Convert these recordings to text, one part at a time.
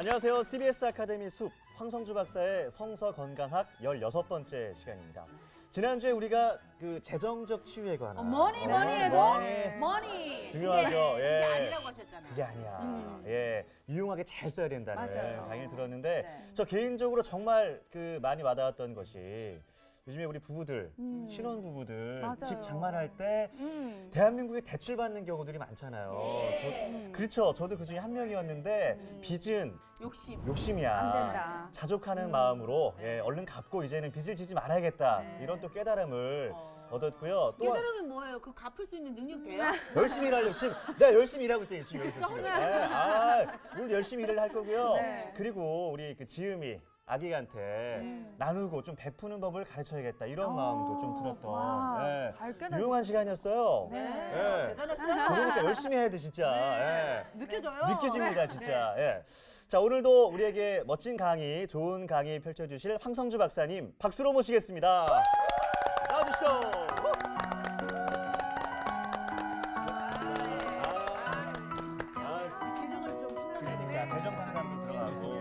안녕하세요. CBS 아카데미 숲 황성주 박사의 성서 건강학 16번째 시간입니다. 지난주에 우리가 그 재정적 치유에 관한 뭐니 해도 머니 중요하죠. 그게 아니라고 하셨잖아요. 그게 아니야. 예, 유용하게 잘 써야 된다는 맞아요. 강의를 들었는데 네. 저 개인적으로 정말 그 많이 와닿았던 것이 요즘에 우리 부부들, 신혼 부부들 맞아요. 집 장만할 때 대한민국에 대출받는 경우들이 많잖아요. 그렇죠. 저도 그 중에 한 명이었는데 빚은 욕심이야. 안 된다. 자족하는 마음으로 얼른 갚고 이제는 빚을 지지 말아야겠다. 이런 또 깨달음을 얻었고요. 또 깨달으면 뭐예요? 그 갚을 수 있는 능력 돼요? 열심히 일하려고 지금 내가 열심히 일하고 있대요. 지금 여기서 지금. 오늘 열심히 일을 할 거고요. 네. 그리고 우리 그 지음이 아기한테 나누고 좀 베푸는 법을 가르쳐야겠다 이런 마음도 좀 들었던 와, 잘 깨달으셨어요. 유용한 시간이었어요. 네. 대단했어요. 그러니까 열심히 해야 돼 진짜. 느껴져요. 느껴집니다 진짜. 자, 오늘도 우리에게 멋진 강의, 좋은 강의 펼쳐주실 황성주 박사님 박수로 모시겠습니다. 나와주시죠. 재정을 좀 상담해야 그러니까 재정 상담도 들어가고.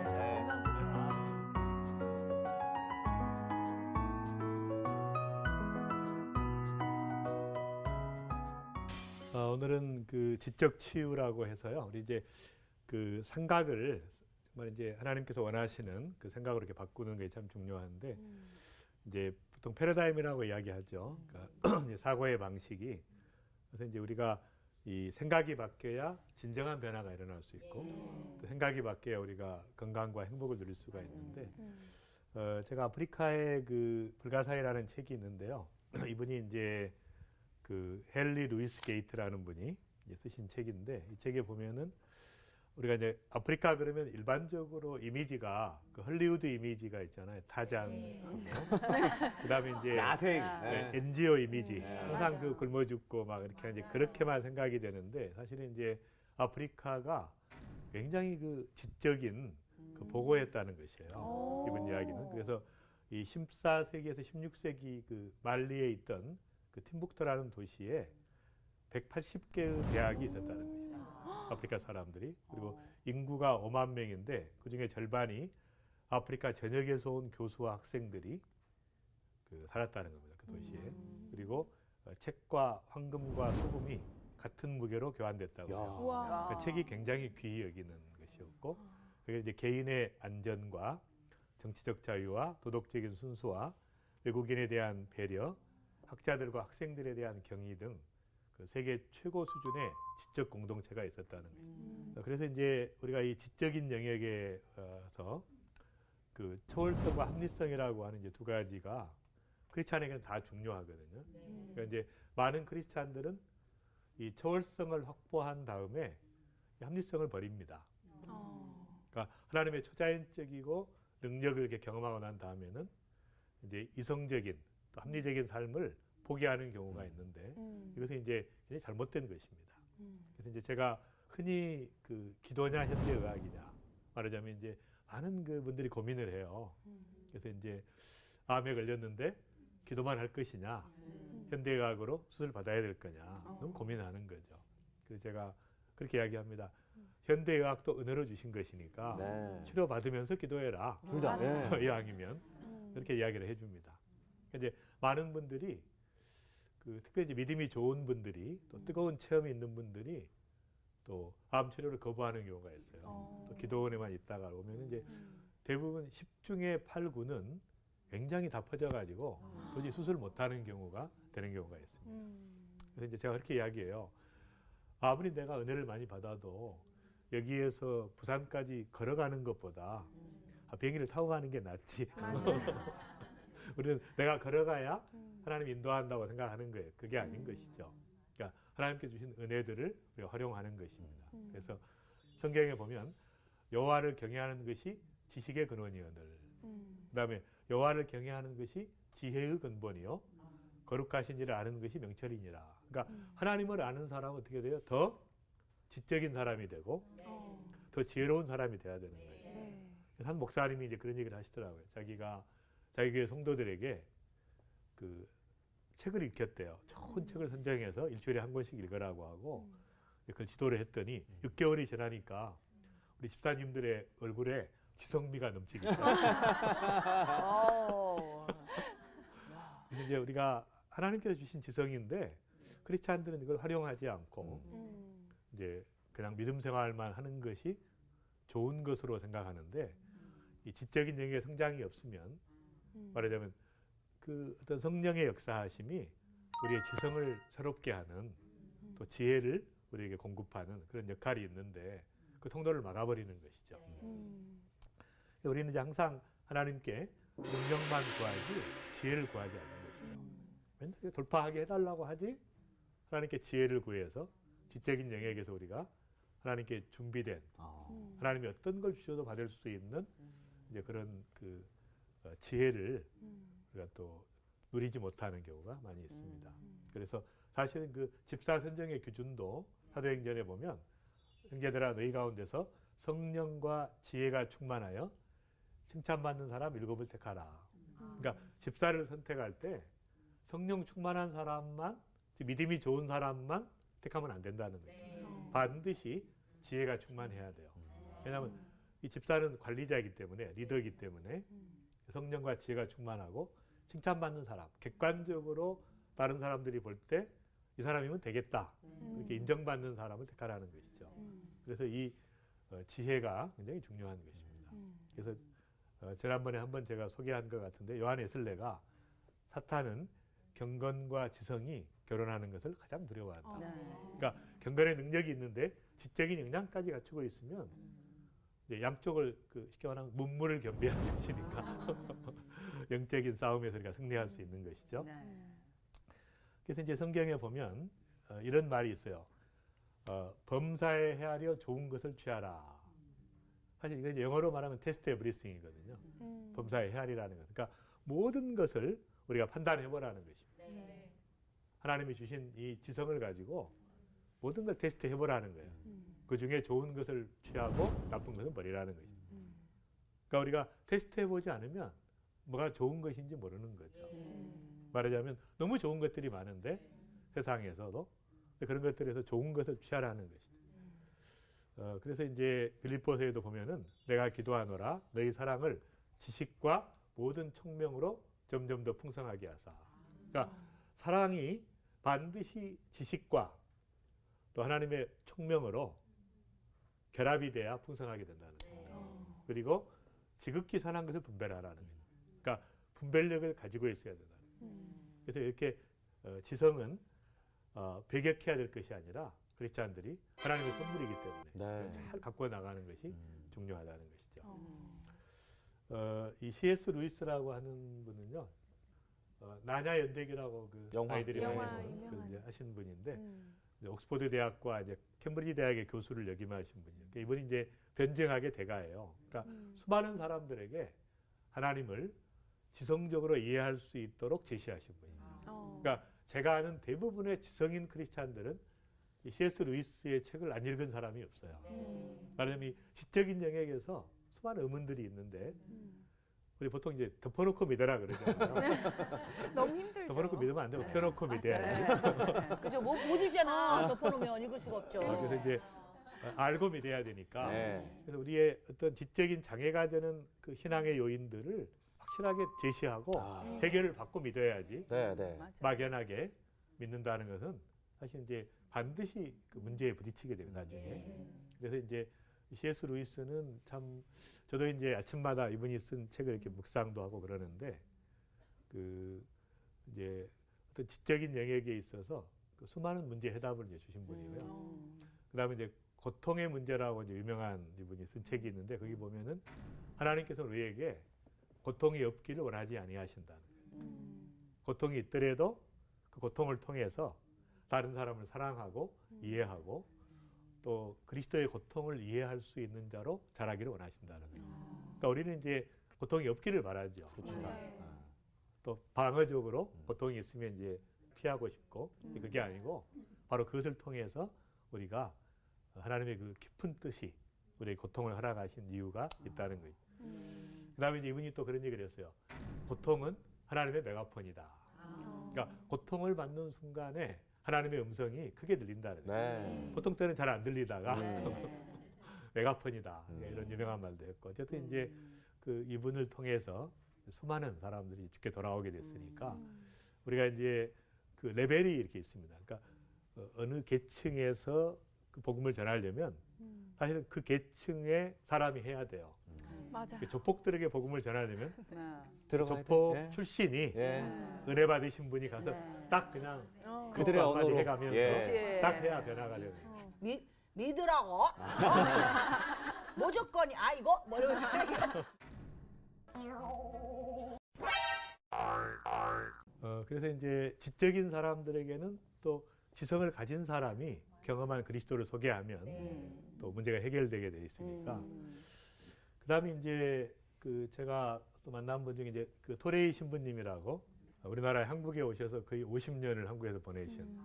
오늘은 그 지적 치유라고 해서요. 우리 이제 그 생각을 정말 이제 하나님께서 원하시는 그 생각으로 이렇게 바꾸는 게 참 중요한데 이제 보통 패러다임이라고 이야기하죠. 그러니까 이제 사고의 방식이 그래서 이제 우리가 이 생각이 바뀌어야 진정한 변화가 일어날 수 있고 또 생각이 바뀌어야 우리가 건강과 행복을 누릴 수가 있는데 제가 아프리카의 그 불가사의라는 책이 있는데요. 이분이 이제 그 헨리 루이스 게이트라는 분이 이제 쓰신 책인데 이 책에 보면은 우리가 이제 아프리카 그러면 일반적으로 이미지가 그 헐리우드 이미지가 있잖아요. 타장, 그다음에 이제 야생. NGO 이미지, 항상 그 굶어 죽고 막 이렇게 이제 그렇게만 생각이 되는데 사실은 이제 아프리카가 굉장히 그 지적인 그 보고였다는 것이에요. 이분 이야기는. 그래서 이 14세기에서 16세기 그 말리에 있던 그 팀북투라는 도시에 180개의 대학이 있었다는 것이죠. 아프리카 사람들이. 그리고 인구가 5만 명인데 그중에 절반이 아프리카 전역에서 온 교수와 학생들이 그 살았다는 겁니다. 그 도시에. 그리고 책과 황금과 소금이 같은 무게로 교환됐다고 해요. 와. 그 책이 굉장히 귀히 여기는 것이었고 그게 이제 개인의 안전과 정치적 자유와 도덕적인 순수와 외국인에 대한 배려, 학자들과 학생들에 대한 경의 등 그 세계 최고 수준의 지적 공동체가 있었다는 것입니다. 그래서 이제 우리가 이 지적인 영역에서 그 초월성과 합리성이라고 하는 이제 두 가지가 크리스찬에게는 다 중요하거든요. 그러니까 이제 많은 크리스찬들은 이 초월성을 확보한 다음에 이 합리성을 버립니다. 그러니까 하나님의 초자연적이고 능력을 이렇게 경험하고 난 다음에는 이제 이성적인 또 합리적인 삶을 포기하는 경우가 있는데 이것은 이제 굉장히 잘못된 것입니다. 그래서 이제 제가 흔히 그 기도냐 현대의학이냐 말하자면 이제 많은 그 분들이 고민을 해요. 그래서 이제 암에 걸렸는데 기도만 할 것이냐 현대의학으로 수술 받아야 될 거냐 너무 고민하는 거죠. 그래서 제가 그렇게 이야기합니다. 현대의학도 은혜로 주신 것이니까 치료 받으면서 기도해라. 둘 다. 이왕이면 그렇게 이야기를 해줍니다. 이제 많은 분들이 그 특별히 이제 믿음이 좋은 분들이 또 뜨거운 체험이 있는 분들이 또 암 치료를 거부하는 경우가 있어요. 또 기도원에만 있다가 오면 이제 대부분 10중에 8구는 굉장히 다 퍼져가지고 도저히 수술 못하는 경우가 되는 경우가 있습니다. 그래서 이제 제가 그렇게 이야기해요. 아무리 내가 은혜를 많이 받아도 여기에서 부산까지 걸어가는 것보다 비행기를 타고 가는 게 낫지. 우리는 내가 걸어가야 하나님 인도한다고 생각하는 거예요. 그게 아닌 것이죠. 그러니까 하나님께 주신 은혜들을 우리가 활용하는 것입니다. 그래서 성경에 보면 여호와를 경외하는 것이 지식의 근원이거늘. 그다음에 여호와를 경외하는 것이 지혜의 근본이요. 거룩하신 이를 아는 것이 명철이니라. 그러니까 하나님을 아는 사람은 어떻게 돼요? 더 지적인 사람이 되고 더 지혜로운 사람이 돼야 되는 거예요. 그래서 한 목사님이 이제 그런 얘기를 하시더라고요. 자기가 자기 교회 성도들에게 그 책을 읽혔대요. 좋은 책을 선정해서 일주일에 한 권씩 읽으라고 하고 그걸 지도를 했더니 6개월이 지나니까 우리 집사님들의 얼굴에 지성미가 넘치기 시작. 이제 우리가 하나님께서 주신 지성인데 크리스찬들은 이걸 활용하지 않고 이제 그냥 믿음 생활만 하는 것이 좋은 것으로 생각하는데 이 지적인 영역의 성장이 없으면 말하자면 그 어떤 성령의 역사하심이 우리의 지성을 새롭게 하는 또 지혜를 우리에게 공급하는 그런 역할이 있는데 그 통로를 막아버리는 것이죠. 우리는 이제 항상 하나님께 능력만 구하지 지혜를 구하지 않는 것이죠. 맨날 돌파하게 해달라고 하지 하나님께 지혜를 구해서 지적인 영역에서 우리가 하나님께 준비된 하나님이 어떤 걸 주셔도 받을 수 있는 이제 그런 그 지혜를 우리가 또 누리지 못하는 경우가 많이 있습니다. 그래서 사실은 그 집사 선정의 기준도 사도행전에 보면 형제들아 너희 가운데서 성령과 지혜가 충만하여 칭찬받는 사람 7을 택하라. 그러니까 집사를 선택할 때 성령 충만한 사람만 믿음이 좋은 사람만 택하면 안 된다는 거죠. 반드시 지혜가 충만해야 돼요. 왜냐하면 이 집사는 관리자이기 때문에 리더이기 때문에 성령과 지혜가 충만하고 칭찬받는 사람, 객관적으로 다른 사람들이 볼 때 이 사람이면 되겠다 이렇게 인정받는 사람을 택하라는 것이죠. 그래서 이 지혜가 굉장히 중요한 것입니다. 그래서 지난번에 한번 제가 소개한 것 같은데 요한 웨슬레가 사탄은 경건과 지성이 결혼하는 것을 가장 두려워한다. 그러니까 경건의 능력이 있는데 지적인 역량까지 갖추고 있으면 이제 양쪽을 쉽게 말하면 문물을 겸비하는 것이니까 영적인 싸움에서 우리가 승리할 수 있는 것이죠. 그래서 이제 성경에 보면 이런 말이 있어요. 범사에 헤아려 좋은 것을 취하라. 사실 이건 영어로 말하면 테스트 에브리싱이거든요. 범사에 헤아리라는 것. 그러니까 모든 것을 우리가 판단해 보라는 것입니다. 하나님이 주신 이 지성을 가지고 모든 걸 테스트 해보라는 거예요. 그 중에 좋은 것을 취하고 나쁜 것은 버리라는 것입니다. 그러니까 우리가 테스트 해보지 않으면 뭐가 좋은 것인지 모르는 거죠. 말하자면 너무 좋은 것들이 많은데 세상에서도 그런 것들에서 좋은 것을 취하라는 것이죠. 그래서 이제 빌립보서에도 보면은 내가 기도하노라 너희 사랑을 지식과 모든 총명으로 점점 더 풍성하게 하사. 그러니까 사랑이 반드시 지식과 또 하나님의 총명으로 결합이 돼야 풍성하게 된다는 거예요. 그리고 지극히 선한 것을 분별하라는 거예요. 그러니까 분별력을 가지고 있어야 된다. 그래서 이렇게 지성은 배격해야 될 것이 아니라 크리스찬들이 하나님의 선물이기 때문에 잘 갖고 나가는 것이 중요하다는 것이죠. 이 C.S. 루이스라고 하는 분은요, 나냐 연대기라고 아이들이 많이 하신 분인데 옥스퍼드 대학과 이제 캠브리지 대학의 교수를 역임하신 분이에요. 그러니까 이분이 이제 변증학의 대가예요. 그러니까 수많은 사람들에게 하나님을 지성적으로 이해할 수 있도록 제시하신 분이죠. 그러니까 제가 아는 대부분의 지성인 크리스찬들은 이 C.S. 루이스의 책을 안 읽은 사람이 없어요. 말하자면 이 지적인 영역에서 수많은 의문들이 있는데 우리 보통 이제 덮어놓고 믿어라 그러잖아요. 너무 힘들죠. 덮어놓고 믿으면 안 되고 펴놓고 믿어야지. 그죠? 못 읽잖아. 덮어놓으면 읽을 수가 없죠. 그래서 이제 알고 믿어야 되니까. 그래서 우리의 어떤 지적인 장애가 되는 그 신앙의 요인들을 확실하게 제시하고 해결을 받고 믿어야지. 막연하게 믿는다는 것은 사실 이제 반드시 그 문제에 부딪히게 됩니다. 나중에. 그래서 이제 C.S. 루이스는 참 저도 이제 아침마다 이분이 쓴 책을 이렇게 묵상도 하고 그러는데 이제 어떤 지적인 영역에 있어서 그 수많은 문제 해답을 이제 주신 분이고요. 그다음에 이제 고통의 문제라고 이제 유명한 이분이 쓴 책이 있는데 거기 보면은 하나님께서 우리에게 고통이 없기를 원하지 아니하신다는 거예요. 고통이 있더라도 그 고통을 통해서 다른 사람을 사랑하고 이해하고 또 그리스도의 고통을 이해할 수 있는 자로 자라기를 원하신다는 거예요. 그러니까 우리는 이제 고통이 없기를 바라죠. 또 방어적으로 고통이 있으면 이제 피하고 싶고 그게 아니고 바로 그것을 통해서 우리가 하나님의 그 깊은 뜻이 우리의 고통을 허락하신 이유가 있다는 거예요. 그다음에 이제 이분이 또 그런 얘기를 했어요. 고통은 하나님의 메가폰이다. 그러니까 고통을 받는 순간에 하나님의 음성이 크게 들린다는 거예요. 보통 때는 잘 안 들리다가 메가폰이다. 이런 유명한 말도 했고 어쨌든 이제 그 이분을 통해서 수많은 사람들이 죽게 돌아오게 됐으니까 우리가 이제 그 레벨이 이렇게 있습니다. 그러니까 어느 계층에서 그 복음을 전하려면 사실은 그 계층의 사람이 해야 돼요. 맞아. 조폭들에게 복음을 전하려면 들어가야 조폭 돼. 예. 출신이 예. 은혜 받으신 분이 가서 네. 딱 그냥 그들의 한마디 언어로. 해가면서 예. 딱 해야 변화가 되는 거예요. 믿으라고. 무조건이 이거 뭐 이러면서 그래서 이제 지적인 사람들에게는 또 지성을 가진 사람이 경험한 그리스도를 소개하면 또 문제가 해결되게 돼 있으니까. 그다음에 이제 그 제가 또 만난 분 중에 이제 그 토레이 신부님이라고 우리나라 한국에 오셔서 거의 50년을 한국에서 보내신.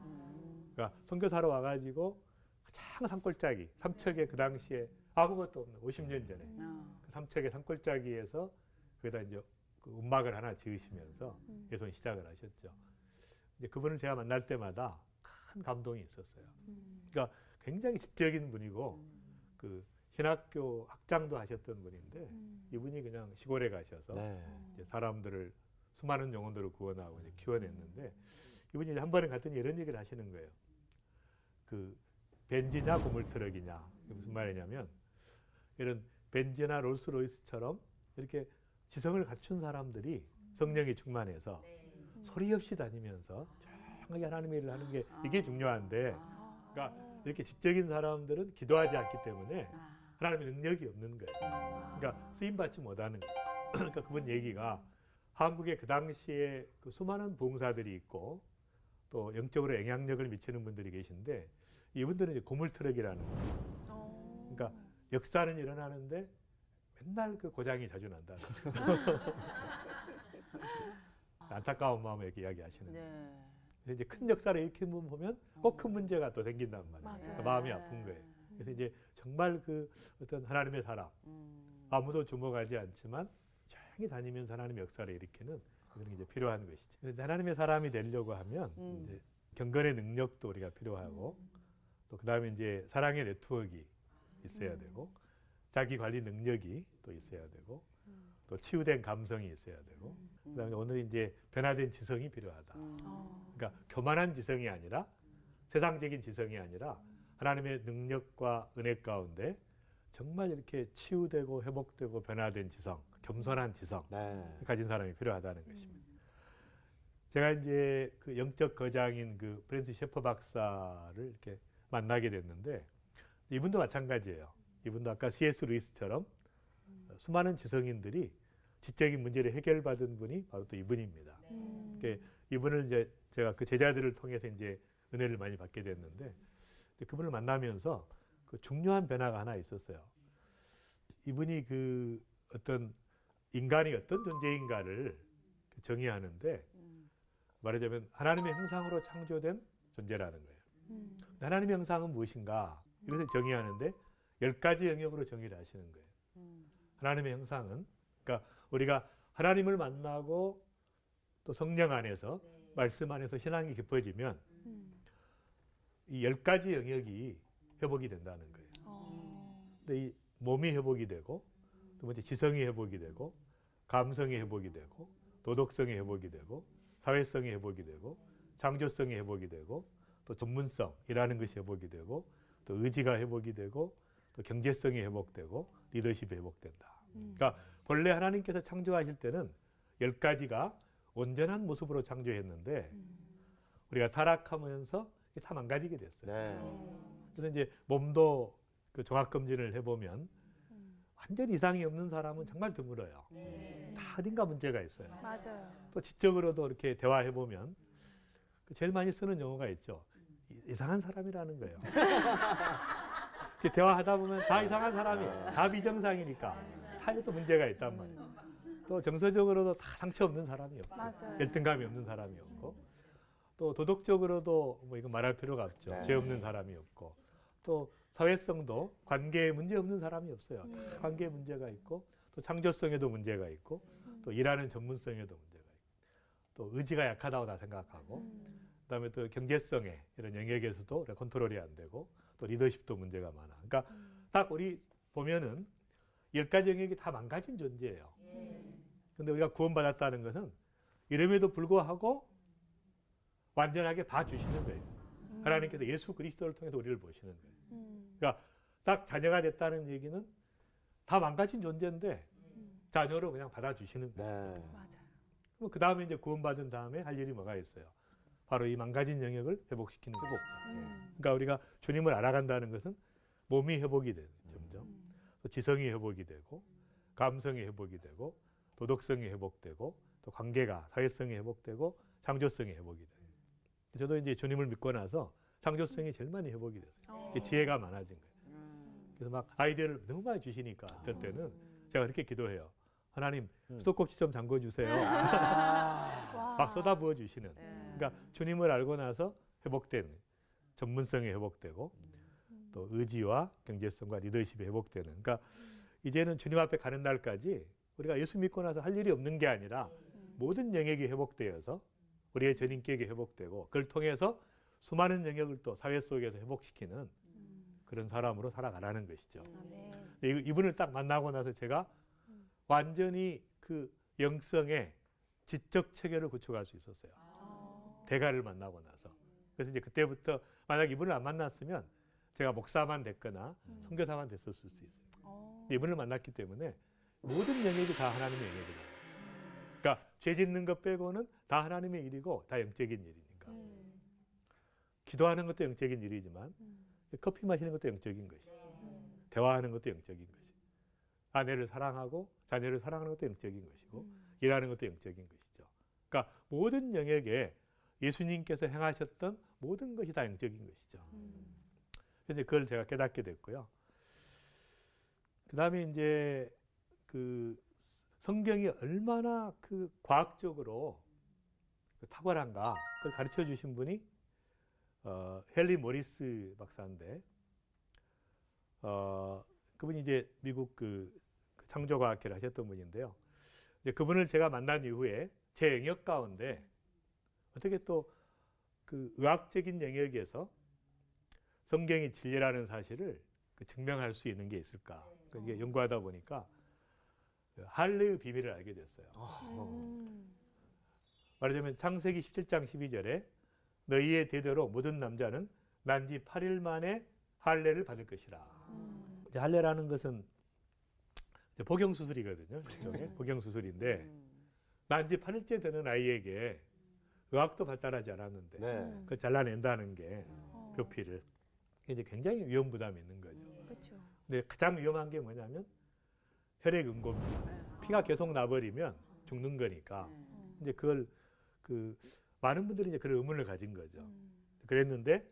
그러니까 선교사로 와가지고 가장 산골짜기 삼척에 그 당시에 아무것도 없는 50년 전에 그 삼척의 산골짜기에서 거기다 이제 그 움막을 하나 지으시면서 예손 시작을 하셨죠. 이제 그분을 제가 만날 때마다 큰 감동이 있었어요. 그러니까 굉장히 지적인 분이고 그 신학교 학장도 하셨던 분인데 이분이 그냥 시골에 가셔서 네. 이제 사람들을 수많은 영혼들을 구원하고 이제 키워냈는데 이분이 이제 한 번에 갔더니 이런 얘기를 하시는 거예요. 그 벤지냐 고물트럭이냐 이게 무슨 말이냐면 이런 벤지나 롤스로이스처럼 이렇게 지성을 갖춘 사람들이 성령이 충만해서 소리 없이 다니면서 조용하게 하나님의 일을 하는 게 이게 중요한데 그러니까 이렇게 지적인 사람들은 기도하지 않기 때문에 하나님의 능력이 없는 거예요. 그러니까 쓰임받지 못하는 거예요. 그러니까 그분 얘기가 한국에 그 당시에 그 수많은 봉사들이 있고 또 영적으로 영향력을 미치는 분들이 계신데 이분들은 이제 고물트럭이라는 거예요. 그러니까 역사는 일어나는데 맨날 그 고장이 자주 난다는 거예요. 안타까운 마음에 이렇게 이야기하시는 거예요. 그래서 이제 큰 역사를 일으키면 보면 꼭 큰 문제가 또 생긴단 말이에요. 그러니까 마음이 아픈 거예요. 그래서 이제 정말 그 어떤 하나님의 사람 아무도 주목하지 않지만 조용히 다니면서 하나님의 역사를 일으키는 그런 게 이제 필요한 것이죠. 그래서 하나님의 사람이 되려고 하면 이제 경건의 능력도 우리가 필요하고 또 그다음에 이제 사랑의 네트워크가 있어야 되고 자기 관리 능력이 또 있어야 되고 또 치유된 감성이 있어야 되고 그다음에 오늘 이제 변화된 지성이 필요하다. 그러니까 교만한 지성이 아니라 세상적인 지성이 아니라 하나님의 능력과 은혜 가운데 정말 이렇게 치유되고 회복되고 변화된 지성, 겸손한 지성 네. 가진 사람이 필요하다는 것입니다. 제가 이제 그 영적 거장인 그 프랜시스 셰퍼 박사를 이렇게 만나게 됐는데 이분도 마찬가지예요. 이분도 아까 C.S. 루이스처럼 수많은 지성인들이 지적인 문제를 해결받은 분이 바로 또 이분입니다. 그러니까 이분을 이제 제가 그 제자들을 통해서 이제 은혜를 많이 받게 됐는데 그분을 만나면서 그 중요한 변화가 하나 있었어요. 이분이 그 어떤 인간이 어떤 존재인가를 정의하는데 말하자면 하나님의 형상으로 창조된 존재라는 거예요. 하나님의 형상은 무엇인가? 이것을 정의하는데 10가지 영역으로 정의를 하시는 거예요. 하나님의 형상은 그러니까 우리가 하나님을 만나고 또 성령 안에서 말씀 안에서 신앙이 깊어지면 이 10가지 영역이 회복이 된다는 거예요. 근데 이 몸이 회복이 되고 두 번째 지성이 회복이 되고 감성이 회복이 되고 도덕성이 회복이 되고 사회성이 회복이 되고 창조성이 회복이 되고 또 전문성이라는 것이 회복이 되고 또 의지가 회복이 되고 또 경제성이 회복되고 리더십이 회복된다. 그러니까 본래 하나님께서 창조하실 때는 10가지가 온전한 모습으로 창조했는데 우리가 타락하면서 이게 다 망가지게 됐어요. 네. 그래서 이제 몸도 그 종합검진을 해보면 완전 이상이 없는 사람은 정말 드물어요. 다 어딘가 문제가 있어요. 맞아요. 또 지적으로도 이렇게 대화해보면 제일 많이 쓰는 용어가 있죠. 이상한 사람이라는 거예요. 이렇게 대화하다 보면 다 이상한 사람이에요. 다 비정상이니까. 다 또 문제가 있단 말이에요. 또 정서적으로도 다 상처 없는 사람이 없고 맞아요. 열등감이 없는 사람이 없고 또 도덕적으로도 뭐 이거 말할 필요가 없죠. 네. 죄 없는 사람이 없고 또 사회성도 관계에 문제 없는 사람이 없어요. 다 관계에 문제가 있고 또 창조성에도 문제가 있고 또 일하는 전문성에도 문제가 있고 또 의지가 약하다고 다 생각하고 그다음에 또 경제성에 이런 영역에서도 컨트롤이 안 되고 또 리더십도 문제가 많아. 그러니까 딱 우리 보면은 10가지 영역이 다 망가진 존재예요. 근데 우리가 구원받았다는 것은 이름에도 불구하고 완전하게 봐주시는 거예요. 하나님께서 예수 그리스도를 통해서 우리를 보시는 거예요. 그러니까 딱 자녀가 됐다는 얘기는 다 망가진 존재인데 자녀로 그냥 받아주시는 거예요. 네. 맞아요. 그 다음에 이제 구원받은 다음에 할 일이 뭐가 있어요? 바로 이 망가진 영역을 회복시키는 거죠. 그러니까 우리가 주님을 알아간다는 것은 몸이 회복이 되는 점점, 또 지성이 회복이 되고, 감성이 회복이 되고, 도덕성이 회복되고, 또 관계가 사회성이 회복되고, 창조성이 회복이 돼요. 저도 이제 주님을 믿고 나서 창조성이 제일 많이 회복이 됐어요. 지혜가 많아진 거예요. 그래서 막 아이디어를 너무 많이 주시니까 어떨 때는 제가 그렇게 기도해요. 하나님 수도꼭지 좀 잠궈 주세요. 막 쏟아부어 주시는. 그러니까 주님을 알고 나서 회복되는 전문성이 회복되고 또 의지와 경제성과 리더십이 회복되는. 그러니까 이제는 주님 앞에 가는 날까지 우리가 예수 믿고 나서 할 일이 없는 게 아니라 모든 영역이 회복되어서 우리의 전인격이 회복되고 그걸 통해서 수많은 영역을 또 사회 속에서 회복시키는 그런 사람으로 살아가라는 것이죠. 이분을 딱 만나고 나서 제가 완전히 그 영성의 지적 체계를 구축할 수 있었어요. 대가를 만나고 나서. 그래서 이제 그때부터 만약 이분을 안 만났으면 제가 목사만 됐거나 선교사만 됐었을 수 있어요. 근데 이분을 만났기 때문에 모든 영역이 다 하나님의 영역이에요. 그러니까 죄 짓는 것 빼고는 다 하나님의 일이고 다 영적인 일이니까. 기도하는 것도 영적인 일이지만 커피 마시는 것도 영적인 것이고 대화하는 것도 영적인 것이고 아내를 사랑하고 자녀를 사랑하는 것도 영적인 것이고 일하는 것도 영적인 것이죠. 그러니까 모든 영역에 예수님께서 행하셨던 모든 것이 다 영적인 것이죠. 그래서 그걸 제가 깨닫게 됐고요. 그 다음에 이제 그 성경이 얼마나 그 과학적으로 탁월한가 그걸 가르쳐 주신 분이 헨리 모리스 박사인데 그분이 이제 미국 그 창조과학회를 하셨던 분인데요. 이제 그분을 제가 만난 이후에 제 영역 가운데 어떻게 또 그 의학적인 영역에서 성경이 진리라는 사실을 증명할 수 있는 게 있을까? 이게 연구하다 보니까 할례의 비밀을 알게 됐어요. 말하자면 창세기 17장 12절에 너희의 대대로 모든 남자는 난지 8일 만에 할례를 받을 것이라. 이제 할례라는 것은 이제 복용수술이거든요. 일종의 복용수술인데 난지 8일째 되는 아이에게 의학도 발달하지 않았는데 네. 그걸 잘라낸다는 게 표피를 이제 굉장히 위험 부담이 있는 거죠. 그렇죠. 근데 가장 위험한 게 뭐냐면 혈액응고입니다. 피가 계속 나버리면 죽는 거니까. 이제 그걸 그 많은 분들이 이제 그런 의문을 가진 거죠. 그랬는데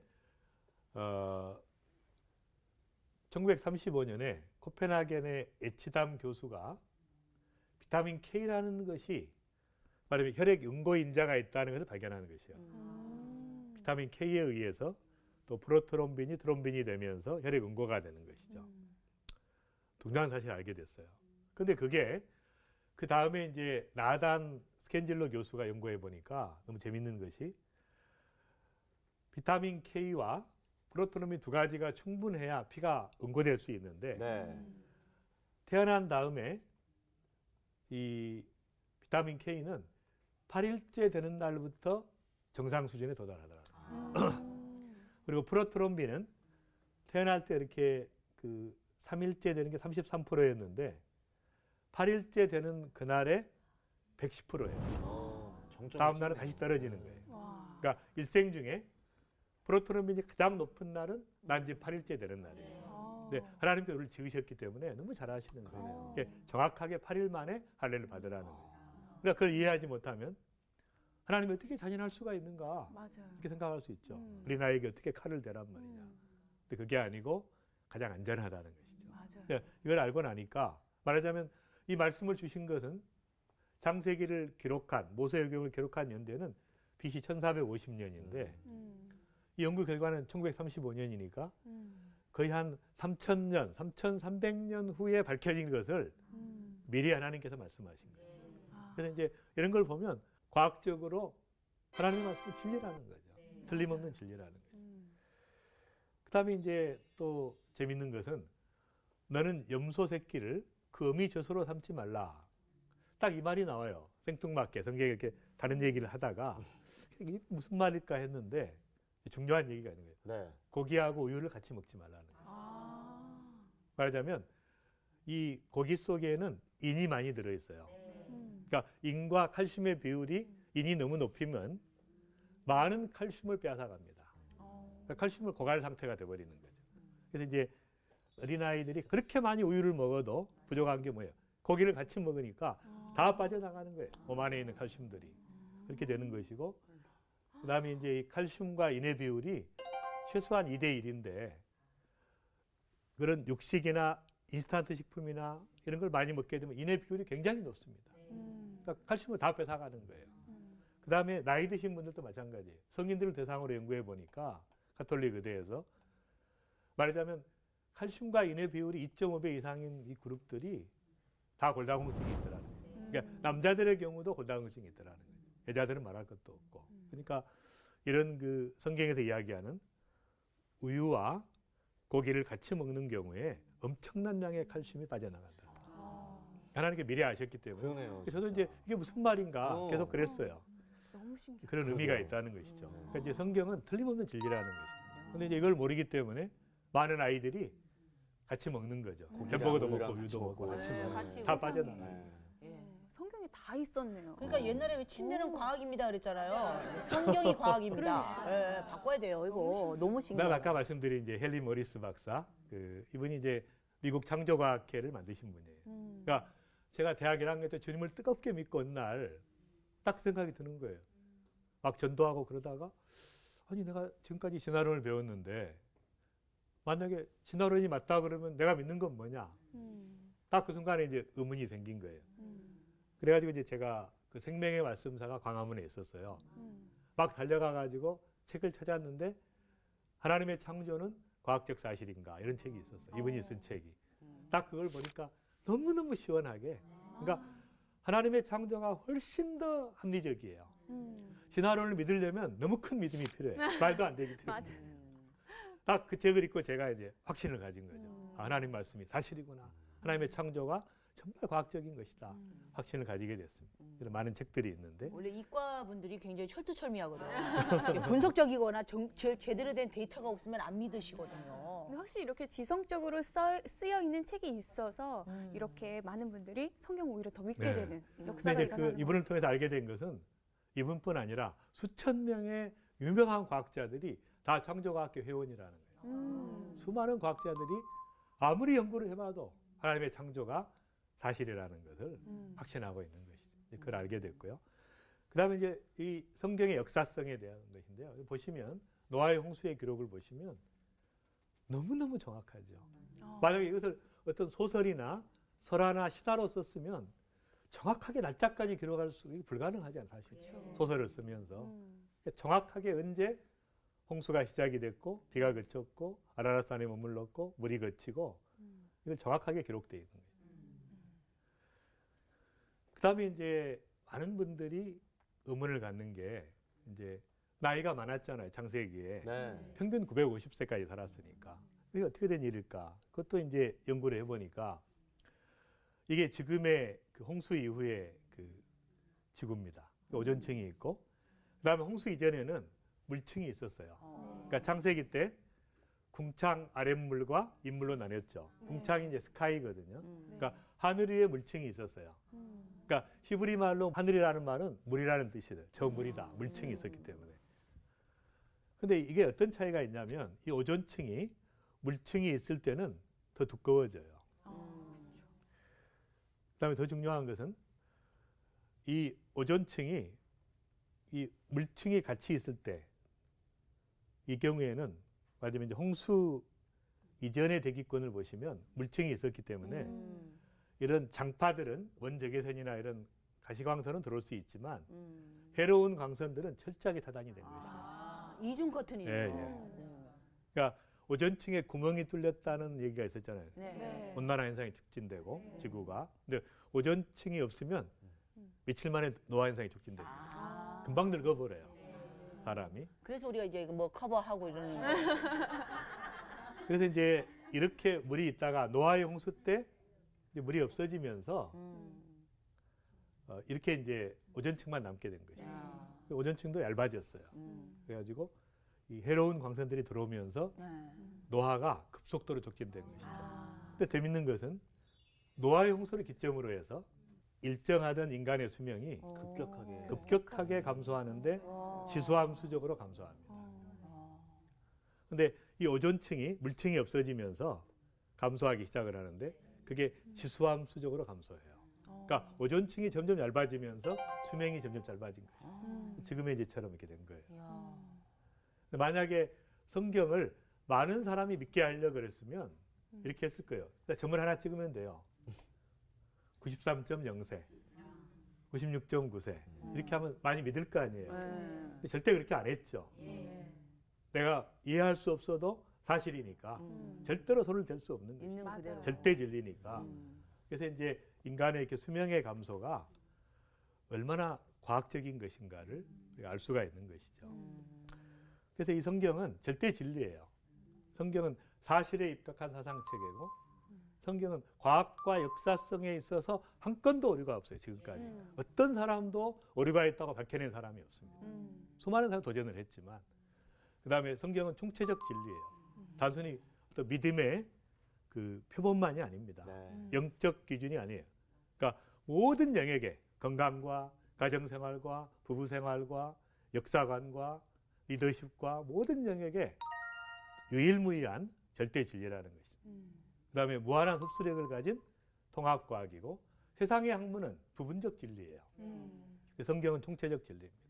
1935년에 코펜하겐의 에치담 교수가 비타민 K라는 것이 말하면 혈액응고 인자가 있다는 것을 발견하는 것이에요. 비타민 K에 의해서 또 프로트롬빈이 트롬빈이 되면서 혈액응고가 되는 것이죠. 동일한 사실을 알게 됐어요. 근데 그게 그 다음에 이제 나단 스캔질러 교수가 연구해 보니까 너무 재밌는 것이 비타민 K와 프로트롬빈 두 가지가 충분해야 피가 응고될 수 있는데 태어난 다음에 이 비타민 K는 8일째 되는 날부터 정상 수준에 도달하더라고요. 그리고 프로트롬빈은 태어날 때 이렇게 그 3일째 되는 게 33%였는데 8일째 되는 그날에 110%예요. 다음 날은 다시 떨어지는 거예요. 그러니까 일생 중에 프로트롬빈이 가장 높은 날은 난지 8일째 되는 날이에요. 근데 하나님께서 우리를 지으셨기 때문에 너무 잘 아시는 거예요. 정확하게 8일 만에 할례를 받으라는 거예요. 그러니까 그걸 이해하지 못하면 하나님이 어떻게 잔인할 수가 있는가 맞아요. 이렇게 생각할 수 있죠. 우리 나에게 어떻게 칼을 대란 말이냐. 근데 그게 아니고 가장 안전하다는 것이죠. 맞아요. 이걸 알고 나니까 말하자면 이 말씀을 주신 것은 창세기를 기록한 모세오경을 기록한 연대는 BC 1450년인데 이 연구 결과는 1935년이니까 거의 한 3000년, 3300년 후에 밝혀진 것을 미리 하나님께서 말씀하신 거예요. 그래서 이제 이런 걸 보면 과학적으로 하나님의 말씀이 진리라는 거죠. 틀림없는 진리라는 거죠. 그 다음에 이제 또 재밌는 것은 너는 염소 새끼를 그 어미 젖으로 삼지 말라. 딱 이 말이 나와요. 생뚱맞게 성경에 이렇게 다른 얘기를 하다가 이게 무슨 말일까 했는데 중요한 얘기가 있는 거예요. 네. 고기하고 우유를 같이 먹지 말라는 거예요. 말하자면 이 고기 속에는 인이 많이 들어있어요. 그러니까 인과 칼슘의 비율이 인이 너무 높이면 많은 칼슘을 빼앗아갑니다. 그러니까 칼슘을 고갈 상태가 돼버리는 거죠. 그래서 이제 어린아이들이 그렇게 많이 우유를 먹어도 부족한 게 뭐예요? 고기를 같이 먹으니까 다 빠져나가는 거예요. 몸 안에 있는 칼슘들이. 그렇게 되는 것이고, 그 다음에 이제 이 칼슘과 인의 비율이 최소한 2대1인데, 그런 육식이나 인스턴트 식품이나 이런 걸 많이 먹게 되면 인의 비율이 굉장히 높습니다. 그러니까 칼슘을 다 뺏어가는 거예요. 그 다음에 나이 드신 분들도 마찬가지예요. 성인들을 대상으로 연구해 보니까 가톨릭 의대에서 말하자면 칼슘과 인의 비율이 2.5배 이상인 이 그룹들이 다 골다공증이 있더라는 거예요. 그러니까 남자들의 경우도 골다공증이 있더라는 거예요. 여자들은 말할 것도 없고. 그러니까 이런 그 성경에서 이야기하는 우유와 고기를 같이 먹는 경우에 엄청난 양의 칼슘이 빠져나간다. 하나님께 미리 아셨기 때문에. 그러네요. 그래서 저도 이제 이게 무슨 말인가 계속 그랬어요. 너무 신기해. 그런 의미가 있다는 것이죠. 그러니까 이제 성경은 틀림없는 진리라는 것이죠. 근데 이제 이걸 모르기 때문에 많은 아이들이 같이 먹는 거죠. 햄버거도 먹고 우유도 먹고 같이 네, 먹고 같이 다 먹고. 빠져나가요. 성경에 다 있었네요. 그러니까 옛날에 왜 침대는 과학입니다 그랬잖아요. 성경이 과학입니다. 예, 바꿔야 돼요. 이거 너무 신기해요. 내가 아까 말씀드린 이제 헨리 모리스 박사, 이분이 이제 미국 창조과학회를 만드신 분이에요. 그러니까 제가 대학 1학년 때 주님을 뜨겁게 믿고 온 날 딱 생각이 드는 거예요. 막 전도하고 그러다가 아니 내가 지금까지 진화론을 배웠는데 만약에 진화론이 맞다 그러면 내가 믿는 건 뭐냐? 딱 그 순간에 이제 의문이 생긴 거예요. 그래가지고 이제 제가 그 생명의 말씀사가 광화문에 있었어요. 막 달려가가지고 책을 찾았는데 하나님의 창조는 과학적 사실인가 이런 책이 있었어요. 이분이 쓴 책이. 딱 그걸 보니까 너무너무 시원하게. 그러니까 하나님의 창조가 훨씬 더 합리적이에요. 진화론을 믿으려면 너무 큰 믿음이 필요해요. 말도 안 되기 때문에. 딱 그 책을 읽고 제가 이제 확신을 가진 거죠. 아, 하나님 말씀이 사실이구나. 하나님의 창조가 정말 과학적인 것이다. 확신을 가지게 됐습니다. 이런 많은 책들이 있는데 원래 이과 분들이 굉장히 철두철미하거든요. 분석적이거나 제대로 된 데이터가 없으면 안 믿으시거든요. 근데 확실히 이렇게 지성적으로 쓰여 있는 책이 있어서 이렇게 많은 분들이 성경 오히려 더 믿게 네. 되는 근데 역사가 이제 그 일어나는 이분을 통해서 알게 된 것은 이분뿐 아니라 수천 명의 유명한 과학자들이 다 창조과학회 회원이라는 거예요. 수많은 과학자들이 아무리 연구를 해봐도 하나님의 창조가 사실이라는 것을 확신하고 있는 것이죠. 그걸 알게 됐고요. 그 다음에 이제 이 성경의 역사성에 대한 것인데요. 보시면 노아의 홍수의 기록을 보시면 너무너무 정확하죠. 만약에 이것을 어떤 소설이나 설화나 신화로 썼으면 정확하게 날짜까지 기록할 수 불가능하잖아요. 사실 소설을 쓰면서 정확하게 언제 홍수가 시작이 됐고 비가 그쳤고 아라랏산에 머물렀고 물이 그치고 이걸 정확하게 기록되어 있는 거예요. 그다음에 이제 많은 분들이 의문을 갖는 게 이제 나이가 많았잖아요. 창세기에 네. 평균 950세까지 살았으니까 이게 어떻게 된 일일까? 그것도 이제 연구를 해보니까 이게 지금의 그 홍수 이후의 그 지구입니다. 오존층이 있고 그다음에 홍수 이전에는 물층이 있었어요. 그러니까 창세기 때 궁창 아랫물과 인물로 나뉘었죠. 궁창이 이제 스카이거든요. 그러니까 하늘 위에 물층이 있었어요. 그러니까 히브리 말로 하늘이라는 말은 물이라는 뜻이에요. 저 물이다. 물층이 있었기 때문에. 근데 이게 어떤 차이가 있냐면 이 오존층이 물층이 있을 때는 더 두꺼워져요. 그다음에 더 중요한 것은 이 오존층이 이 물층이 같이 있을 때 이 경우에는 말하자면 이제 홍수 이전의 대기권을 보시면 물층이 있었기 때문에 이런 장파들은 원적외선이나 이런 가시광선은 들어올 수 있지만 해로운 광선들은 철저하게 차단이 된 것입니다. 이중 커튼이에요. 예, 예. 그러니까 오존층에 구멍이 뚫렸다는 얘기가 있었잖아요. 네. 온난화 현상이 촉진되고 지구가. 근데 오존층이 없으면 며칠 만에 노화 현상이 촉진됩니다. 금방 늙어버려요. 사람이. 그래서 우리가 이제 뭐 커버하고 이러는 거. 그래서 이제 이렇게 물이 있다가 노아의 홍수 때 이제 물이 없어지면서 이렇게 이제 오존층만 남게 된 것이죠. 야. 오존층도 얇아졌어요. 그래가지고 이 해로운 광선들이 들어오면서 네. 노화가 급속도로 촉진된 것이죠. 아. 근데 재밌는 것은 노아의 홍수를 기점으로 해서 일정하던 인간의 수명이 급격하게 감소하는데 와. 지수함수적으로 감소합니다. 근데 이 오존층이 물층이 없어지면서 감소하기 시작을 하는데 그게 지수함수적으로 감소해요. 그러니까 오존층이 점점 얇아지면서 수명이 점점 짧아진 거죠. 지금의 이제처럼 이렇게 된 거예요. 야. 근데 만약에 성경을 많은 사람이 믿게 하려고 그랬으면 이렇게 했을 거예요. 점을 하나 찍으면 돼요. 93.0세, 96.9세 이렇게 하면 많이 믿을 거 아니에요. 근데 절대 그렇게 안 했죠. 내가 이해할 수 없어도 사실이니까 절대로 손을 댈 수 없는 거죠. 있는 맞아요. 그대로. 절대 진리니까. 그래서 이제 인간의 이렇게 수명의 감소가 얼마나 과학적인 것인가를 우리가 알 수가 있는 것이죠. 그래서 이 성경은 절대 진리예요. 성경은 사실에 입각한 사상체계고 성경은 과학과 역사성에 있어서 한 건도 오류가 없어요. 지금까지. 어떤 사람도 오류가 있다고 밝혀낸 사람이 없습니다. 수많은 사람이 도전을 했지만 그다음에 성경은 총체적 진리예요. 단순히 어떤 믿음의 그 표본만이 아닙니다. 영적 기준이 아니에요. 그러니까 모든 영역에 건강과 가정생활과 부부생활과 역사관과 리더십과 모든 영역에 유일무이한 절대 진리라는 것이죠. 그다음에 무한한 흡수력을 가진 통합과학이고 세상의 학문은 부분적 진리예요. 성경은 총체적 진리입니다.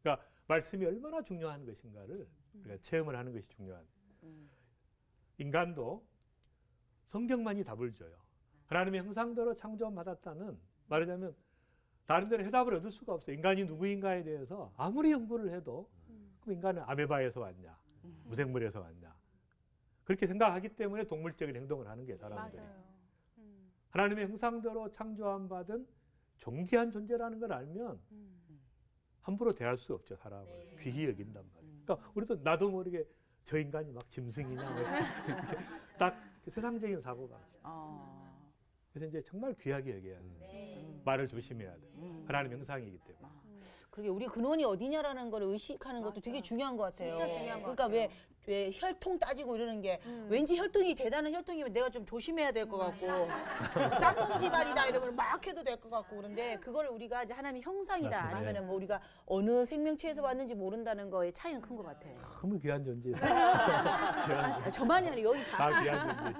그러니까 말씀이 얼마나 중요한 것인가를 우리가 체험을 하는 것이 중요한. 인간도 성경만이 답을 줘요. 하나님의 형상대로 창조받았다는 말하자면 다른 데는 해답을 얻을 수가 없어요. 인간이 누구인가에 대해서 아무리 연구를 해도 그럼 인간은 아메바에서 왔냐, 무생물에서 왔냐 그렇게 생각하기 때문에 동물적인 행동을 하는 게 사람들이. 맞아요. 하나님의 형상대로 창조함 받은 존귀한 존재라는 걸 알면 함부로 대할 수 없죠. 사람을 귀히 여긴단 말이에요. 그러니까 우리도 나도 모르게 저 인간이 막 짐승이냐 뭐 이렇게 딱 세상적인 사고가. 그래서 이제 정말 귀하게 여겨야 돼요. 말을 조심해야 돼요. 하나님의 형상이기 때문에. 그러게 우리 근원이 어디냐라는 걸 의식하는 것도 되게 중요한 것 같아요. 진짜 중요한 것 그러니까 같아요. 왜 혈통 따지고 이러는 게 왠지 혈통이 대단한 혈통이면 내가 좀 조심해야 될 것 같고 쌍놈 집안이다 이러면 막 해도 될 것 같고 그런데 그걸 우리가 이제 하나님의 형상이다 맞습니다. 아니면은 뭐 우리가 어느 생명체에서 왔는지 모른다는 거의 차이는 큰 것 같아요. 너무 귀한 존재예요. 아, 저만이 아니라 여기 다. 다 귀한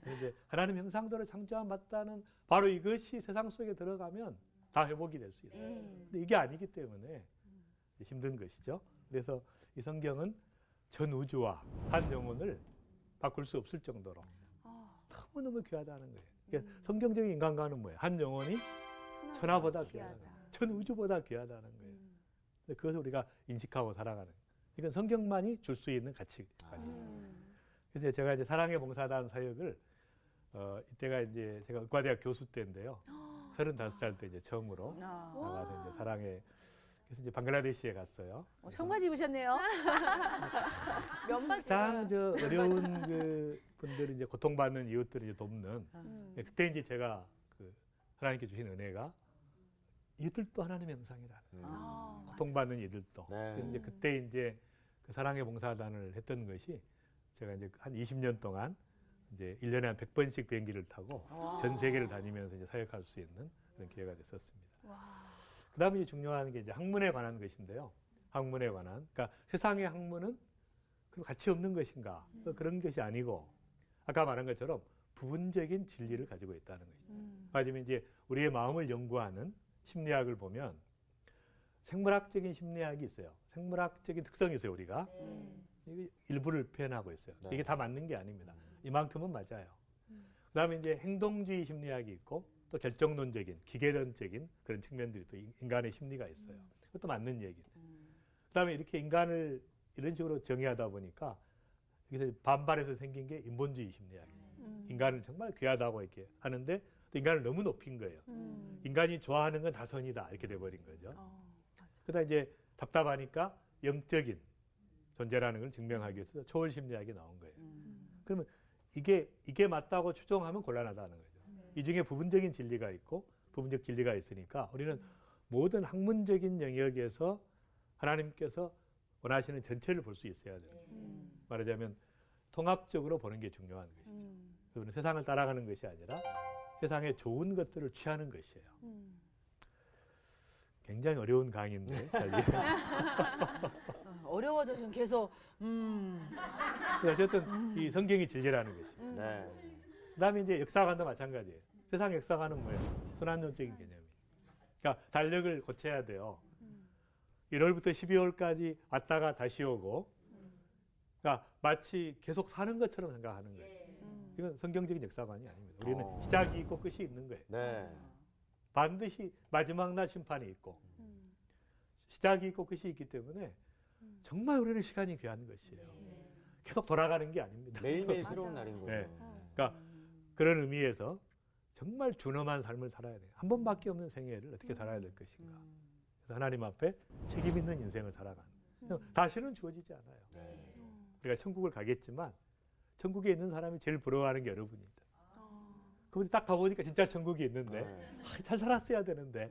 존재. 이제 하나님 형상대로 창조함 받다는 바로 이것이 세상 속에 들어가면 다 회복이 될 수 있어요. 근데 이게 아니기 때문에 힘든 것이죠. 그래서 이 성경은 전 우주와 한 영혼을 바꿀 수 없을 정도로 너무너무 귀하다는 거예요. 그러니까 성경적인 인간관은 뭐예요? 한 영혼이 천하보다 귀하다. 전 우주보다 귀하다는 거예요. 그것을 우리가 인식하고 살아가는 거예요. 이건 성경만이 줄 수 있는 가치관이에요. 그래서 제가 이제 사랑의 봉사단 사역을 이때가 이제 제가 의과대학 교수 때인데요. 35살 때 이제 처음으로 나가서 이제 사랑의 그래서 이제 방글라데시에 갔어요. 청바지 입으셨네요. 면바지. 가장 저 어려운 그 분들이 이제 고통받는 이웃들을 이제 돕는. 그때 이제 제가 그 하나님께 주신 은혜가 이들도 하나님의 형상이라는. 고통받는 이들도. 그래서 이제 그때 이제 그 사랑의 봉사단을 했던 것이 제가 이제 한 20년 동안 이제 1년에 한 100번씩 비행기를 타고 전 세계를 다니면서 이제 사역할 수 있는 그런 기회가 됐었습니다. 그다음에 중요한 게 이제 학문에 관한 것인데요. 학문에 관한. 그러니까 세상의 학문은 그 가치 없는 것인가? 그런 것이 아니고 아까 말한 것처럼 부분적인 진리를 가지고 있다는 것이죠. 하지만 이제 우리의 마음을 연구하는 심리학을 보면 생물학적인 심리학이 있어요. 생물학적인 특성이 있어요, 우리가. 일부를 표현하고 있어요. 이게 다 맞는 게 아닙니다. 이만큼은 맞아요. 그다음에 이제 행동주의 심리학이 있고 또 결정론적인, 기계론적인 그런 측면들이 또 인간의 심리가 있어요. 그것도 맞는 얘기예요. 그다음에 이렇게 인간을 이런 식으로 정의하다 보니까 여기서 반발해서 생긴 게 인본주의 심리학이에요. 인간을 정말 귀하다고 이렇게 하는데 또 인간을 너무 높인 거예요. 인간이 좋아하는 건 다 선이다 이렇게 돼버린 거죠. 그러다 이제 답답하니까 영적인 존재라는 걸 증명하기 위해서 초월 심리학이 나온 거예요. 그러면 이게 맞다고 추정하면 곤란하다는 거죠. 이 중에 부분적인 진리가 있고 부분적 진리가 있으니까 우리는 모든 학문적인 영역에서 하나님께서 원하시는 전체를 볼 수 있어야 돼요. 말하자면 통합적으로 보는 게 중요한 것이죠. 그래서 세상을 따라가는 것이 아니라 세상의 좋은 것들을 취하는 것이에요. 굉장히 어려운 강의인데 어려워져서 계속 어쨌든 이 성경이 진리라는 것이에요. 네. 그다음에 이제 역사관도 마찬가지예요. 세상 역사관은 뭐예요? 순환론적인 개념이에요. 그러니까 달력을 고쳐야 돼요. 1월부터 12월까지 왔다가 다시 오고, 그러니까 마치 계속 사는 것처럼 생각하는 거예요. 이건 성경적인 역사관이 아닙니다. 우리는 시작이 있고 끝이 있는 거예요. 네. 반드시 마지막 날 심판이 있고 시작이 있고 끝이 있기 때문에 정말 우리는 시간이 귀한 것이에요. 계속 돌아가는 게 아닙니다. 매일매일 새로운 날인 거죠. 네. 그러니까 그런 의미에서 정말 준엄한 삶을 살아야 돼요. 한 번밖에 없는 생애를 어떻게 살아야 될 것인가. 그래서 하나님 앞에 책임 있는 인생을 살아가는. 다시는 주어지지 않아요. 네. 우리가 천국을 가겠지만 천국에 있는 사람이 제일 부러워하는 게 여러분입니다. 그분이 딱 가보니까 진짜 천국이 있는데 잘 살았어야 되는데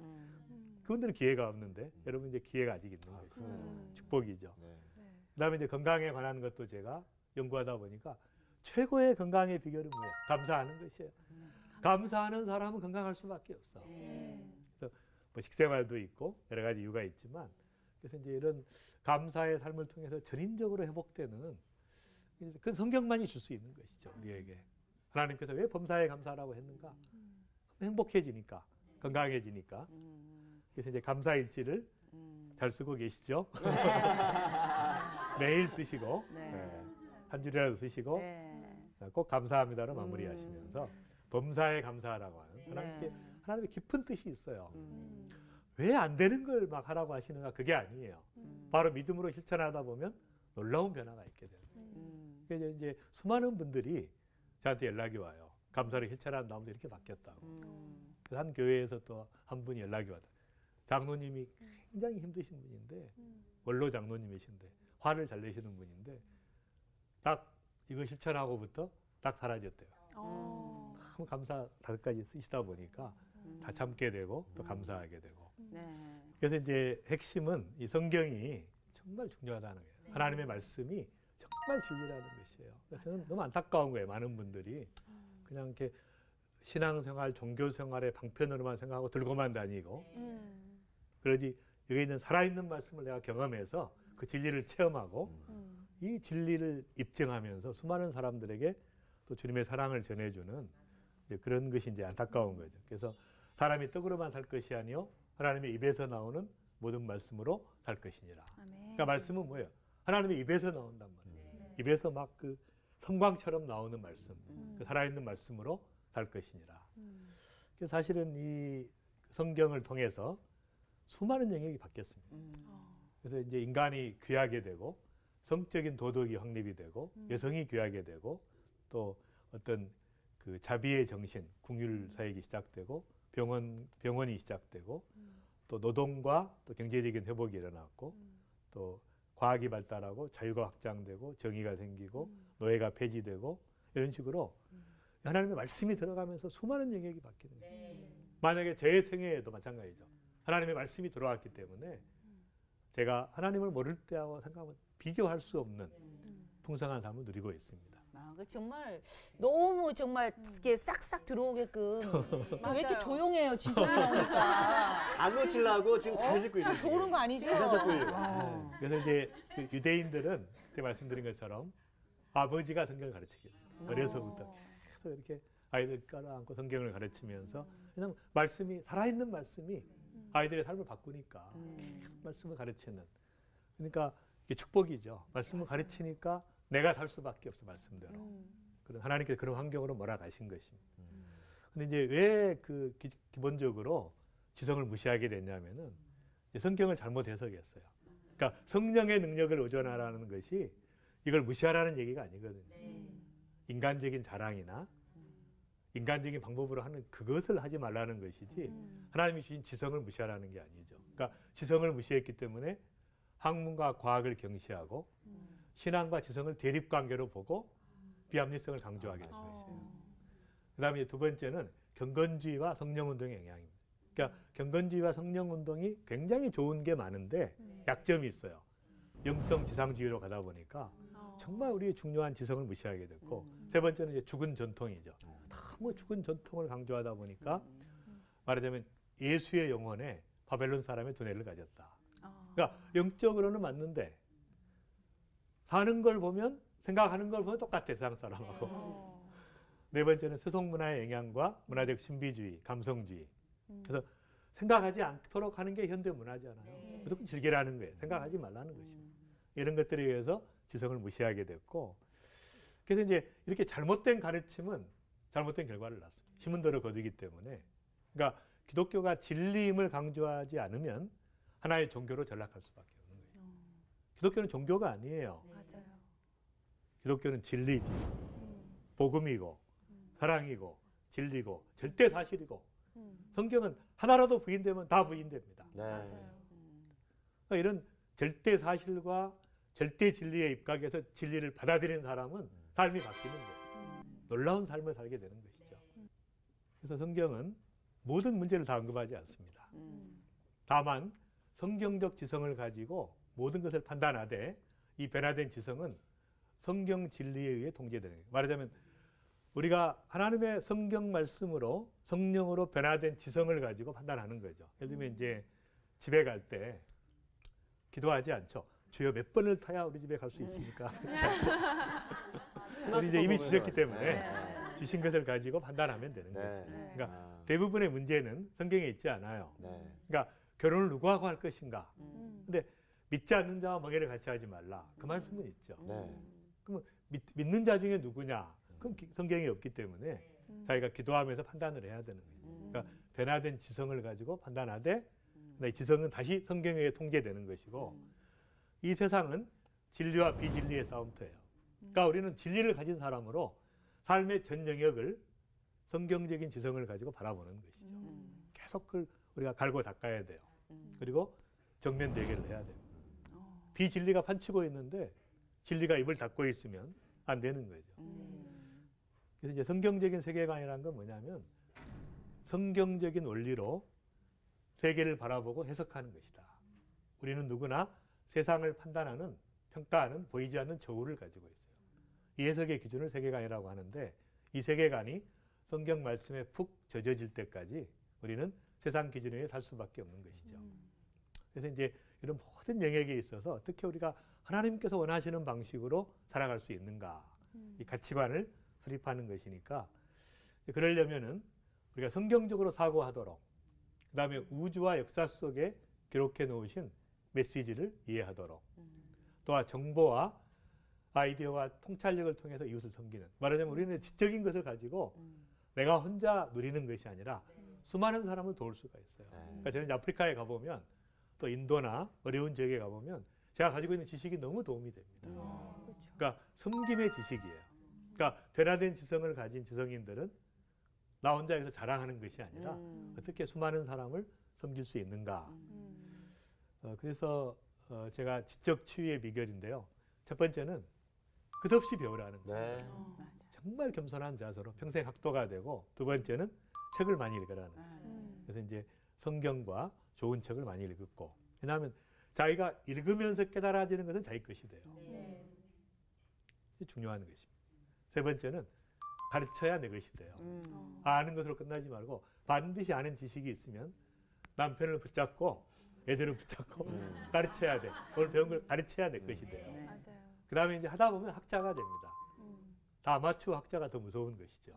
그분들은 기회가 없는데 여러분 이제 기회가 아직 있는 거죠. 축복이죠. 네. 그다음에 이제 건강에 관한 것도 제가 연구하다 보니까 최고의 건강의 비결은 뭐예요? 감사하는 것이에요. 감사하는 사람은 건강할 수밖에 없어. 그래서 뭐 식생활도 있고 여러 가지 이유가 있지만 그래서 이제 이런 감사의 삶을 통해서 전인적으로 회복되는 그 성경만이 줄 수 있는 것이죠. 우리에게. 하나님께서 왜 범사에 감사라고 했는가? 행복해지니까, 건강해지니까. 그래서 이제 감사일지를 잘 쓰고 계시죠? 매일 쓰시고, 한 줄이라도 쓰시고, 꼭 감사합니다로 마무리하시면서 범사에 감사하라고 하는 하나님의 깊은 뜻이 있어요. 왜 안 되는 걸 막 하라고 하시는가? 그게 아니에요. 바로 믿음으로 실천하다 보면 놀라운 변화가 있게 돼요. 그래서 이제 수많은 분들이 저한테 연락이 와요. 감사를 실천한 다음에 이렇게 바뀌었다고. 그래서 한 교회에서 또 한 분이 연락이 와요. 장로님이 굉장히 힘드신 분인데 원로 장로님이신데 화를 잘 내시는 분인데 딱 이거 실천하고부터 딱 사라졌대요. 참 감사 5가지 쓰시다 보니까 다 참게 되고 또 감사하게 되고. 그래서 이제 핵심은 이 성경이 정말 중요하다는 거예요. 하나님의 말씀이 정말 진리라는 것이에요. 그래서 저는 너무 안타까운 거예요. 많은 분들이 그냥 이렇게 신앙생활, 종교생활의 방편으로만 생각하고 들고만 다니고 그러지 여기 있는 살아있는 말씀을 내가 경험해서 그 진리를 체험하고 이 진리를 입증하면서 수많은 사람들에게 또 주님의 사랑을 전해주는 이제 그런 것이 이제 안타까운 거죠. 그래서 사람이 떡으로만 살 것이 아니요 하나님의 입에서 나오는 모든 말씀으로 살 것이니라. 그러니까 말씀은 뭐예요? 하나님의 입에서 나온단 말이에요. 입에서 막 그 섬광처럼 나오는 말씀, 그 살아있는 말씀으로 살 것이니라. 그래서 사실은 이 성경을 통해서 수많은 영역이 바뀌었습니다. 그래서 이제 인간이 귀하게 되고 성적인 도덕이 확립이 되고 여성이 귀하게 되고 또 어떤 그 자비의 정신, 궁율 사역이 시작되고 병원이 시작되고 또 노동과 또 경제적인 회복이 일어났고 또 과학이 발달하고 자유가 확장되고 정의가 생기고 노예가 폐지되고 이런 식으로 하나님의 말씀이 들어가면서 수많은 영역이 바뀌는 거예요. 만약에 제 생애에도 마찬가지죠. 하나님의 말씀이 들어왔기 때문에 제가 하나님을 모를 때하고 생각하면 비교할 수 없는 풍성한 삶을 누리고 있습니다. 그 정말 너무 정말 이렇게 싹싹 들어오게끔 왜 이렇게 조용해요? 지성이 나오니까 안 놓치려고 지금 잘 듣고 있어요. 좋은 거 아니죠? 잘 듣고 있어요. 그래서 이제 그 유대인들은 그때 말씀드린 것처럼 아버지가 성경을 가르치게 돼요. 어려서부터 계속 이렇게 아이들 깔아안고 성경을 가르치면서 왜냐하면 말씀이 살아있는 말씀이 아이들의 삶을 바꾸니까 계속 말씀을 가르치는 그러니까 이게 축복이죠. 말씀을 가르치니까 내가 살 수밖에 없어 말씀대로. 그런 하나님께서 그런 환경으로 몰아가신 것입니다. 근데 이제 왜 그 기본적으로 지성을 무시하게 됐냐면은 성경을 잘못 해석했어요. 그러니까 성령의 능력을 의존하라는 것이 이걸 무시하라는 얘기가 아니거든요. 인간적인 자랑이나 인간적인 방법으로 하는 그것을 하지 말라는 것이지 하나님이 주신 지성을 무시하라는 게 아니죠. 그러니까 지성을 무시했기 때문에 학문과 과학을 경시하고 신앙과 지성을 대립관계로 보고 비합리성을 강조하게 되는 것이에요. 그다음에 두 번째는 경건주의와 성령운동의 영향입니다. 그러니까 경건주의와 성령운동이 굉장히 좋은 게 많은데 약점이 있어요. 영성 지상주의로 가다 보니까 정말 우리의 중요한 지성을 무시하게 됐고, 세 번째는 이제 죽은 전통이죠. 너무 죽은 전통을 강조하다 보니까 말하자면 예수의 영혼에 바벨론 사람의 두뇌를 가졌다. 그러니까 영적으로는 맞는데 사는 걸 보면, 생각하는 걸 보면 똑같아, 세상 사람하고. 네 번째는 세속문화의 영향과 문화적 신비주의, 감성주의. 그래서 생각하지 않도록 하는 게 현대 문화잖아요. 무조건 즐기라는 거예요. 생각하지 말라는 것이죠. 이런 것들에 의해서 지성을 무시하게 됐고, 그래서 이제 이렇게 잘못된 가르침은 잘못된 결과를 낳습니다. 힘은 들어 거두기 때문에. 그러니까 기독교가 진리임을 강조하지 않으면 하나의 종교로 전락할 수밖에 없는 거예요. 기독교는 종교가 아니에요. 맞아요. 기독교는 진리지. 복음이고 사랑이고 진리고 절대 사실이고, 성경은 하나라도 부인되면 다 부인됩니다. 네. 맞아요. 그러니까 이런 절대 사실과 절대 진리에 입각해서 진리를 받아들이는 사람은 삶이 바뀌는 거예요. 놀라운 삶을 살게 되는 것이죠. 그래서 성경은 모든 문제를 다 언급하지 않습니다. 다만 성경적 지성을 가지고 모든 것을 판단하되 이 변화된 지성은 성경 진리에 의해 통제되는 거예요. 말하자면 우리가 하나님의 성경 말씀으로 성령으로 변화된 지성을 가지고 판단하는 거죠. 예를 들면 이제 집에 갈 때 기도하지 않죠. 주여 몇 번을 타야 우리 집에 갈 수 있습니까? 우리 이제 이미 주셨기 때문에 주신 것을 가지고 판단하면 되는 거죠. 그러니까 대부분의 문제는 성경에 있지 않아요. 그러니까 결혼을 누구하고 할 것인가. 근데 믿지 않는 자와 멍에를 같이 하지 말라. 그 말씀은 있죠. 그러면 믿는 자 중에 누구냐? 그건 성경에 없기 때문에 자기가 기도하면서 판단을 해야 되는 거예요. 그러니까 변화된 지성을 가지고 판단하되 이 지성은 다시 성경에 의해 통제되는 것이고, 이 세상은 진리와 비진리의 싸움터예요. 그러니까 우리는 진리를 가진 사람으로 삶의 전 영역을 성경적인 지성을 가지고 바라보는 것이죠. 계속 그걸 우리가 갈고 닦아야 돼요. 그리고 정면 대결을 해야 돼요. 비진리가 판치고 있는데 진리가 입을 닫고 있으면 안 되는 거죠. 그래서 이제 성경적인 세계관이라는 건 뭐냐면 성경적인 원리로 세계를 바라보고 해석하는 것이다. 우리는 누구나 세상을 판단하는, 평가하는 보이지 않는 저울을 가지고 있어요. 이 해석의 기준을 세계관이라고 하는데, 이 세계관이 성경 말씀에 푹 젖어질 때까지 우리는 세상 기준에 의해 살 수밖에 없는 것이죠. 그래서 이제 이런 모든 영역에 있어서 어떻게 우리가 하나님께서 원하시는 방식으로 살아갈 수 있는가, 이 가치관을 수립하는 것이니까, 그러려면은 우리가 성경적으로 사고하도록, 그 다음에 우주와 역사 속에 기록해 놓으신 메시지를 이해하도록, 또한 정보와 아이디어와 통찰력을 통해서 이웃을 섬기는, 말하자면 우리는 지적인 것을 가지고 내가 혼자 누리는 것이 아니라 수많은 사람을 도울 수가 있어요. 그러니까 저는 아프리카에 가보면, 또 인도나 어려운 지역에 가보면 제가 가지고 있는 지식이 너무 도움이 됩니다. 그러니까 섬김의 지식이에요. 그러니까 변화된 지성을 가진 지성인들은 나 혼자 여기서 자랑하는 것이 아니라 어떻게 수많은 사람을 섬길 수 있는가. 그래서 제가 지적 치유의 비결인데요. 첫 번째는 끝없이 배우라는 거예요. 정말 겸손한 자세로 평생 학도가 되고, 두 번째는 책을 많이 읽으라는 거예요. 그래서 이제 성경과 좋은 책을 많이 읽고, 왜냐하면 자기가 읽으면서 깨달아지는 것은 자기 것이 돼요. 이게 중요한 것입니다. 세 번째는 가르쳐야 내 것이 돼요. 아는 것으로 끝나지 말고 반드시 아는 지식이 있으면 남편을 붙잡고 애들을 붙잡고 가르쳐야 돼. 오늘 배운 걸 가르쳐야 내 것이 돼요. 맞아요. 그 다음에 이제 하다 보면 학자가 됩니다. 다 아마추어 학자가 더 무서운 것이죠.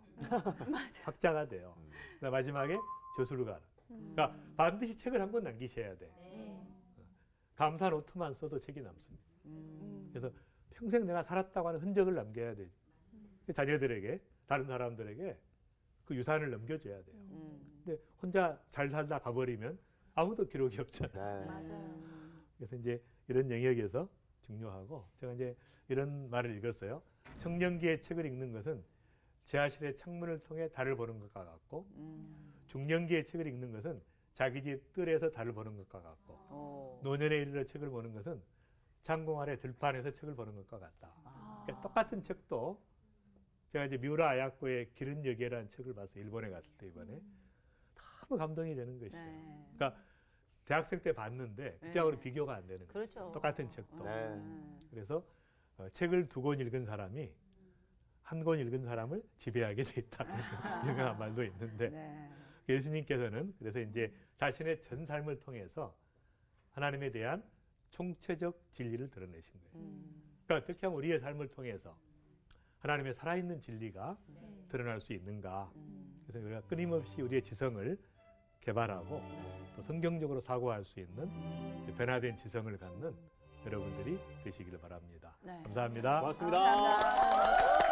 학자가 돼요. 마지막에 저술을 가는. 그러니까 반드시 책을 한 권 남기셔야 돼. 감사 노트만 써도 책이 남습니다. 그래서 평생 내가 살았다고 하는 흔적을 남겨야 돼. 자녀들에게, 다른 사람들에게 그 유산을 넘겨줘야 돼요. 근데 혼자 잘 살다 가버리면 아무도 기록이 없잖아요. 맞아요. 그래서 이제 이런 영역에서 중요하고, 제가 이제 이런 말을 읽었어요. 청년기에 책을 읽는 것은 지하실의 창문을 통해 달을 보는 것과 같고, 중년기에 책을 읽는 것은 자기 집 뜰에서 달을 보는 것과 같고, 노년에 이르러 책을 보는 것은 창공 아래 들판에서 책을 보는 것과 같다. 그러니까 똑같은 책도 제가 이제 미우라 아야코의 길은 여기에라는 책을 봐서 일본에 갔을 때 이번에 너무 감동이 되는 것이에요. 네. 그러니까 대학생 때 봤는데 그때하고는 비교가 안 되는 거예요. 그렇죠. 똑같은 책도. 네. 그래서 책을 2권 읽은 사람이 1권 읽은 사람을 지배하게 돼 있다. 유명한 말도 있는데 네. 예수님께서는 그래서 이제 자신의 전 삶을 통해서 하나님에 대한 총체적 진리를 드러내신 거예요. 그러니까 어떻게 하면 우리의 삶을 통해서 하나님의 살아있는 진리가 드러날 수 있는가. 그래서 우리가 끊임없이 우리의 지성을 개발하고 또 성경적으로 사고할 수 있는 변화된 지성을 갖는 여러분들이 되시기를 바랍니다. 네. 감사합니다. 고맙습니다. 감사합니다.